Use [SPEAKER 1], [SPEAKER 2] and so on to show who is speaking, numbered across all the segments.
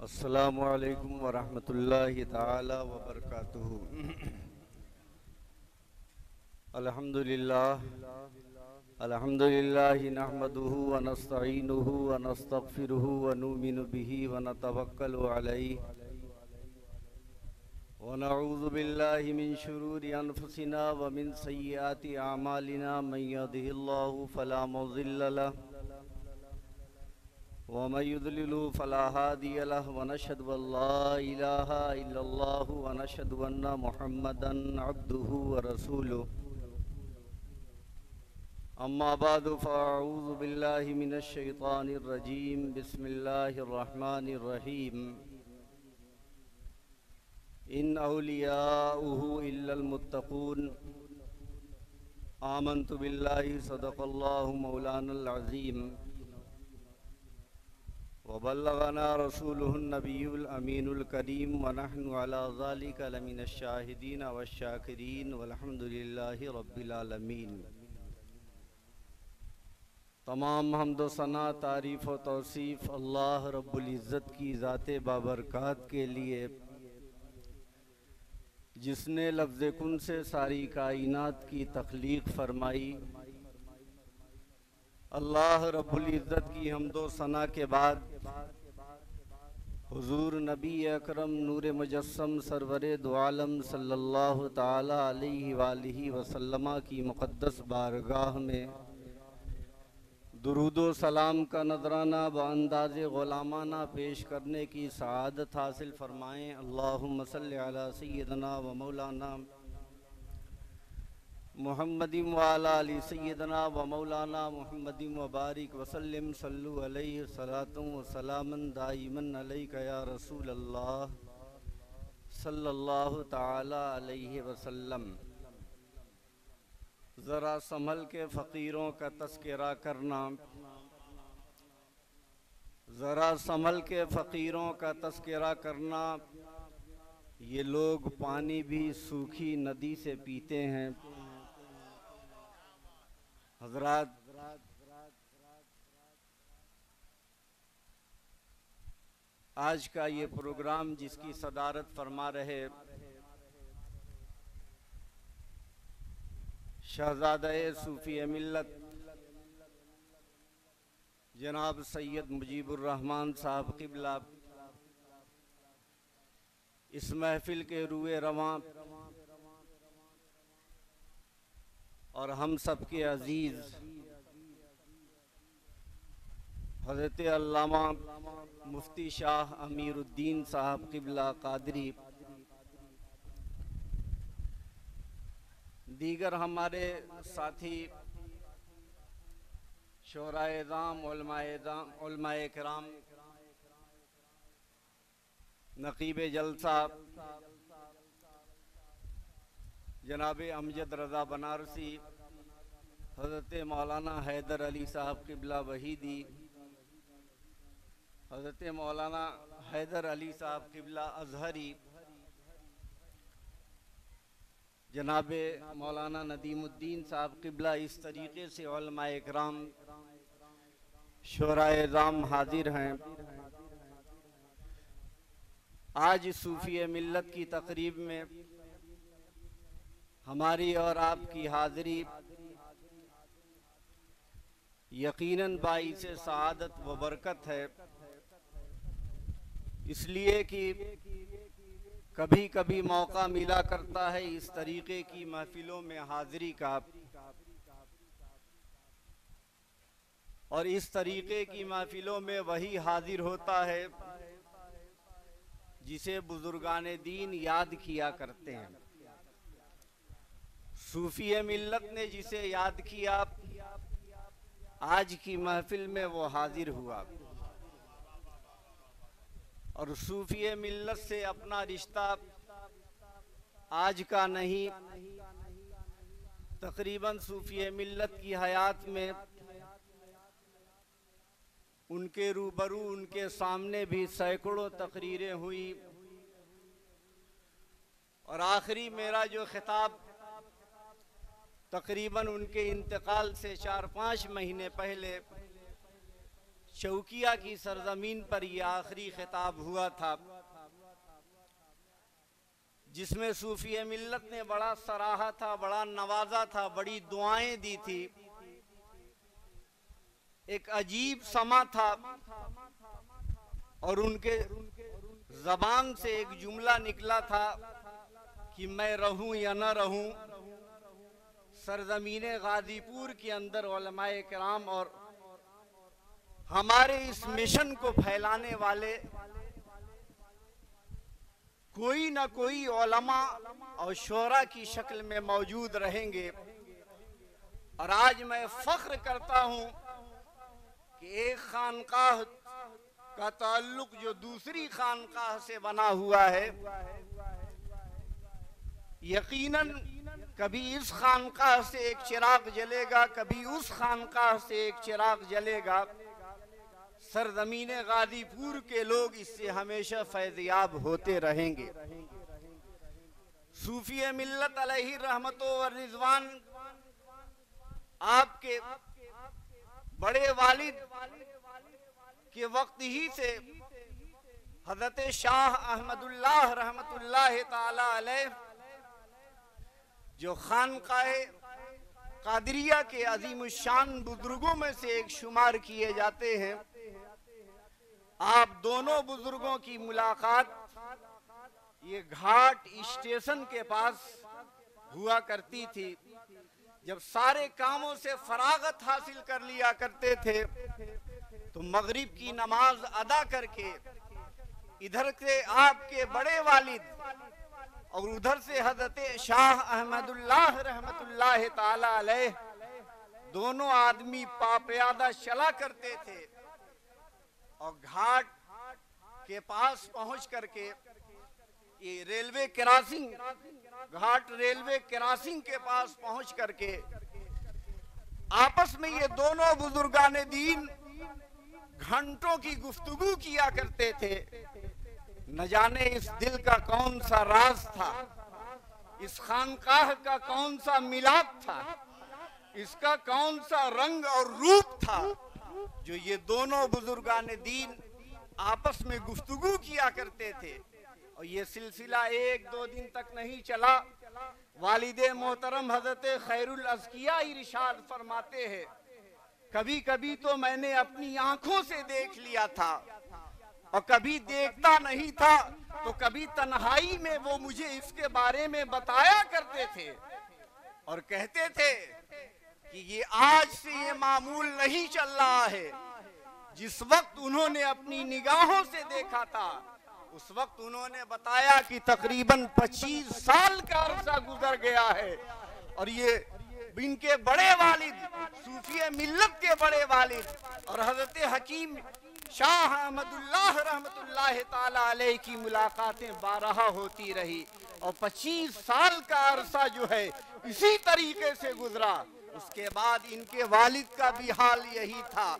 [SPEAKER 1] अस्सलामु अलैकुम वरहमतुल्लाहि ताला वबरकातुहू। अल्हम्दुलिल्लाह अल्हम्दुलिल्लाहि नहमदुहू व नस्तईनुहु व नस्तगफिरुहु व नुमिनु बिही व नतवक्कलु अलैहि व नऊज़ु बिल्लाहि मिन शुरूरि अनफुसिना व मिन सय्यिआति अमालिना मन यहदिहिल्लाहु फला मुज़िल्ल लहु व मन युद्लिलहु फला हादिय लहु व नशहदु अल्ला इलाहा इल्लल्लाहु व नशहदु अन्ना मुहम्मदन अब्दुहु व रसूलुहु। अम्मा बादु फ़अऊज़ु बिल्लाहि मिनश शैतानिर रजीम। बिस्मिल्लाहिर रहमानिर रहीम। इन औलियाउहु इल्लल मुत्तक़ून। आमन्तु बिल्लाहि सदक़ल्लाहु मौलानल अज़ीम व बल्लगना रसूलुहुन नबियुल अमीनुल करीम व नहनु अला ज़ालिका लमिनश शाहिदीन वश्शाकिरीन वल्हम्दुलिल्लाहि रब्बिल आलमीन। तमाम हम्द व सना, तारीफ़ व तौसीफ़ अल्लाह रब्बुल इज़्ज़त की ज़ाते बाबरकात के लिए, जिसने लफ्ज़ कुन से सारी कायनात की तख्लीक फरमाई। अल्लाह रब्बुल इज़्ज़त की हम्द व सना के बाद हुज़ूर नबी अकरम नूर मुजस्सम सरवरे दो आलम सल्लल्लाहु ताला अलैहि वालिहि वसल्लम की मुक़द्दस बारगाह में दुरूदो सलाम का नजराना व अंदाज़े ग़ुलामाना पेश करने की सआदत हासिल फरमाएँ। अल्लाहुम्मा सल्लि अला सय्यिदना व मौलाना मुहम्मदिन व अला आलि सय्यिदना व मौलाना मुहम्मदिन व बारिक वसल्लिम। सल्लु अलैहि सलातुन व सलामन दाइमन अलैका या रसूल अल्लाह सल्लल्लाहु ताला अलैहि वसल्लम। ज़रा संभल के फ़कीरों का तज़किरा करना, ज़रा संभल के फ़कीरों का तज़किरा करना। ये लोग पानी भी सूखी नदी से पीते हैं। हज़रात, आज का ये प्रोग्राम जिसकी सदारत फरमा रहे शहज़ादे सूफ़ी मिल्लत जनाब सैयद मुजीबुर रहमान साहब क़िबला, इस महफ़िल के रूए रवां और हम सब के अज़ीज़ हज़रत अल्लामा मुफ्ती शाह अमीरुद्दीन साहब क़िबला क़ादरी, दीगर हमारे साथी शोहराए-ए-ज़ाम, उलमाए किराम, नक़ीब जलसा जनाब अमजद रज़ा बनारसी, हज़रत मौलाना हैदर अली साहब क़िबला वहीदी, हज़रत मौलाना हैदर अली साहब क़िबला अज़हरी, जनाब मौलाना नदीमुद्दीन साहब क़िबला, इस तरीक़े से उलमाए इकराम शोहराए-ए-ज़ाम हाजिर हैं। आज सूफ़ी मिल्लत की तक़रीब में हमारी और आपकी हाज़िरी यकीनन बाइसे सआदत व बरकत है, इसलिए कि कभी कभी मौका मिला करता है इस तरीक़े की महफ़िलों में हाज़िरी का, और इस तरीक़े की महफ़िलों में वही हाज़िर होता है जिसे बुज़ुर्गाने दीन याद किया करते हैं। सूफ़ी मिल्लत ने जिसे याद किया, आज की महफ़िल में वो हाज़िर हुआ, और सूफ़ी मिल्लत से अपना रिश्ता आज का नहीं, तकरीबन सूफ़ी मिल्लत की हयात में उनके रूबरू, उनके सामने भी सैकड़ों तकरीरें हुई, और आखिरी मेरा जो खिताब तकरीबन उनके इंतकाल से 4-5 महीने पहले शौकिया की सरजमीन पर यह आखिरी खिताब हुआ था, जिसमें सूफी मिल्लत ने बड़ा सराहा था, बड़ा नवाजा था, बड़ी दुआएं दी थी। एक अजीब समा था और उनके जबान से एक जुमला निकला था कि मैं रहूं या न रहूं, सरजमीन गाजीपुर के अंदर उलमाए किराम और हमारे इस मिशन को फैलाने वाले कोई ना कोई उलमा और शोरा की शक्ल में मौजूद रहेंगे। और आज मैं फख्र करता हूं कि एक खानकाह का ताल्लुक जो दूसरी खानकाह से बना हुआ है, यकीनन कभी इस खानकाह से एक चिराग जलेगा, कभी उस खानकाह से एक चिराग जलेगा। सरजमीन गाजीपुर के लोग इससे हमेशा फैज़याब होते रहेंगे। सूफी मिल्लत अलैहि रहमतो व रिज़वान आपके बड़े वालिद के वक्त ही से हजरत शाह अहमदुल्लाह रहमतुल्लाह ताला अलैह, जो खानकाह कादरिया के अजीमुशान बुजुर्गों में से एक शुमार किए जाते हैं, आप दोनों बुजुर्गों की मुलाकात ये घाट स्टेशन के पास हुआ करती थी। जब सारे कामों से फरागत हासिल कर लिया करते थे तो मगरिब की नमाज अदा करके इधर से आपके बड़े वालिद और उधर से हजरत शाह अहमदुल्लाह रहमतुल्लाह ताला अलैह दोनों आदमी पापयादा चला करते थे और घाट के पास पहुंच करके ये रेलवे क्रॉसिंग, घाट रेलवे क्रॉसिंग के पास पहुंच करके आपस में ये दोनों बुजुर्गाने दीन घंटों की गुफ्तगू किया करते थे। न जाने इस दिल का कौन सा राज था, इस खानकाह का कौन सा मिलाप था, इसका कौन सा रंग और रूप था, जो ये दोनों बुजुर्गाने दीन आपस में गुफ्तगू किया करते थे। और ये सिलसिला एक दो दिन तक नहीं चला। वालिदे मोहतरम हजरत खैरुल अज़किया इरशाद फरमाते हैं, कभी कभी तो मैंने अपनी आंखों से देख लिया था और कभी देखता नहीं था, तो कभी तन्हाई में वो मुझे इसके बारे में बताया करते थे और कहते थे कि ये आज से ये मामूल नहीं चल रहा है। जिस वक्त उन्होंने अपनी निगाहों से देखा था, उस वक्त उन्होंने बताया कि तकरीबन 25 साल का अरसा गुजर गया है और ये इनके बड़े वालिद, सूफी मिल्लत के बड़े वालिद और हजरत हकीम शाह अहमदुल्लाह रहमतुल्लाह ताला अलैह की मुलाकातें बारहा होती रही और 25 साल का अरसा जो है इसी तरीके से गुजरा। उसके बाद इनके वालिद का भी हाल यही था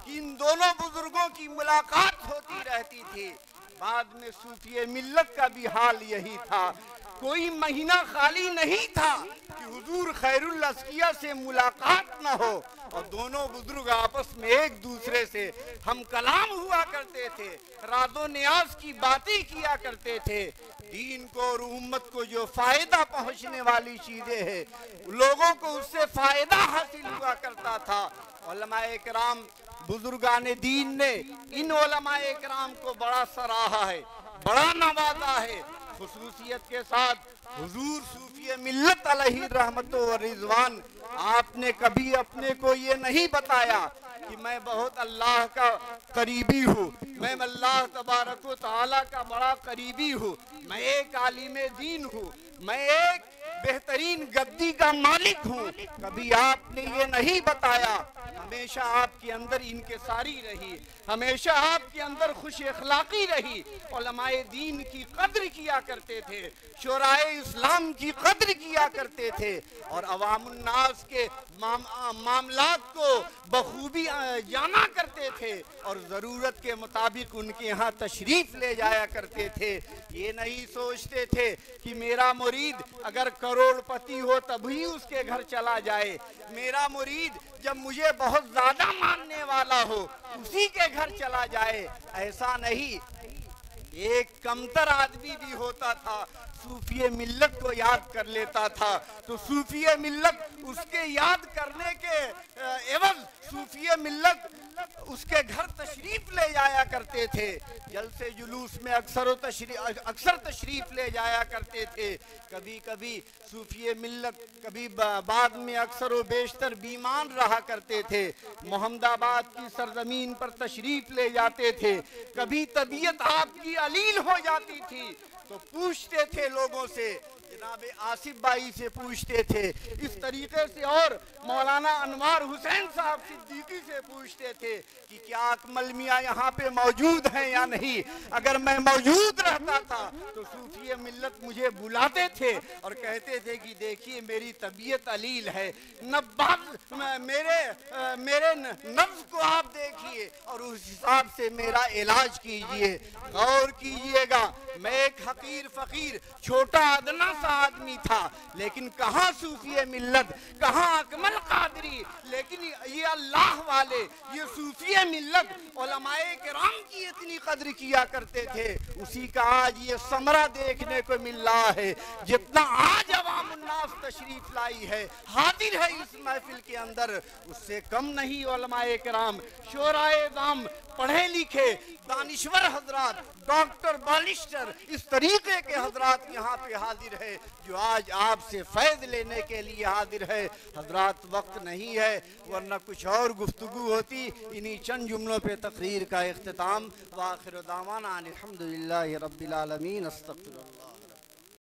[SPEAKER 1] कि इन दोनों बुजुर्गों की मुलाकात होती रहती थी। बाद में सूफी मिल्लत का भी हाल यही था। कोई महीना खाली नहीं था कि हुजूर खैरुल अज़किया से मुलाकात न हो और दोनों बुजुर्ग आपस में एक दूसरे से हम कलाम हुआ करते थे, राज़ो नियाज की बातें किया करते थे। दीन को और उम्मत को जो फायदा पहुंचने वाली चीजें हैं, लोगों को उससे फायदा हासिल हुआ करता था। उलमाए किराम बुजुर्गाने दीन ने इन उलमाए किराम को बड़ा सराहा है, बड़ा नवाजा है। खुसूसियत के साथ हुजूर सूफी मिल्लत अलैहि रहमतो व रिज़वान, आपने कभी अपने को ये नहीं बताया कि मैं बहुत अल्लाह का करीबी हूँ, मैं अल्लाह तबारक व तआला का बड़ा करीबी हूँ, मैं एक आलिमे दीन हूँ, मैं एक बेहतरीन गद्दी का मालिक हूँ। कभी आपने ये नहीं बताया। हमेशा आपके अंदर इनकिसारी रही, हमेशा आपके अंदर खुश अखलाकी रही। उलमाए दीन की कद्र किया करते थे, शोराए इस्लाम की कद्र किया करते थे और अवामुन्नास के मामलात को बखूबी जाना करते थे और ज़रूरत के मुताबिक उनके यहाँ तशरीफ़ ले जाया करते थे। ये नहीं सोचते थे कि मेरा मुरीद अगर करोड़पति हो तभी उसके घर चला जाए, मेरा मुरीद जब मुझे बहुत बहुत ज्यादा मानने वाला हो उसी के घर चला जाए, ऐसा नहीं। एक कमतर आदमी भी होता था, सूफिये मिल्लत को याद कर लेता था, तो सूफिये मिल्लत उसके याद करने के एवज सूफिये मिल्लत उसके घर तशरीफ ले जाया करते थे। जलसे जुलूस में अक्सर तशरीफ ले जाया करते थे। कभी कभी सूफिये मिल्लत कभी बाद में अक्सर व बेशतर बीमार रहा करते थे, मोहम्मदाबाद की सरजमीन पर तशरीफ ले जाते थे। कभी तबीयत आपकी अलील हो जाती थी तो पूछते थे लोगों से, जनाब आसिफ भाई से पूछते थे इस तरीके से, और मौलाना अनवार हुसैन साहब सिद्दीकी से पूछते थे कि क्या अकमल मियाँ यहाँ पे मौजूद हैं या नहीं। अगर मैं मौजूद रहता था तो सूफिये मिल्लत मुझे बुलाते थे और कहते थे कि देखिए मेरी तबीयत अलील है, मेरे नब्ज को आप देखिए और उस हिसाब से मेरा इलाज कीजिए। गौर कीजिएगा, मैं एक हकीर फकीर छोटा अदना सा आदमी था, लेकिन कहाँ सूफिये मिल्लत, कहाँ अकमल कादरी, लेकिन ये अल्लाह वाले, ये सूफिये मिल्लत उलमाए किराम की इतनी कद्र किया करते थे। उसी का आज ये समरा देखने को मिल रहा है। जितना आज अवाम उन्नास तशरीफ लाई है, हाजिर है इस महफिल के अंदर, उससे कम नहीं उलमाए किराम, शोराए दाम, पढ़े लिखे दानिश्वर हजरात, डॉक्टर बालिस्टर, इस तरीके के हजरात यहाँ पे हाजिर है जो आज आपसे फैज लेने के लिए हाजिर है। हजरात वक्त नहीं है, वरना कुछ और गुफ्तगू होती। इन्हीं चंद जुमलों पे तकरीर का इख्तिताम। व आखिर दावाना अनिल हम्दुलिल्लाहि रब्बिल आलमीन। अस्तगफिरुल्लाह।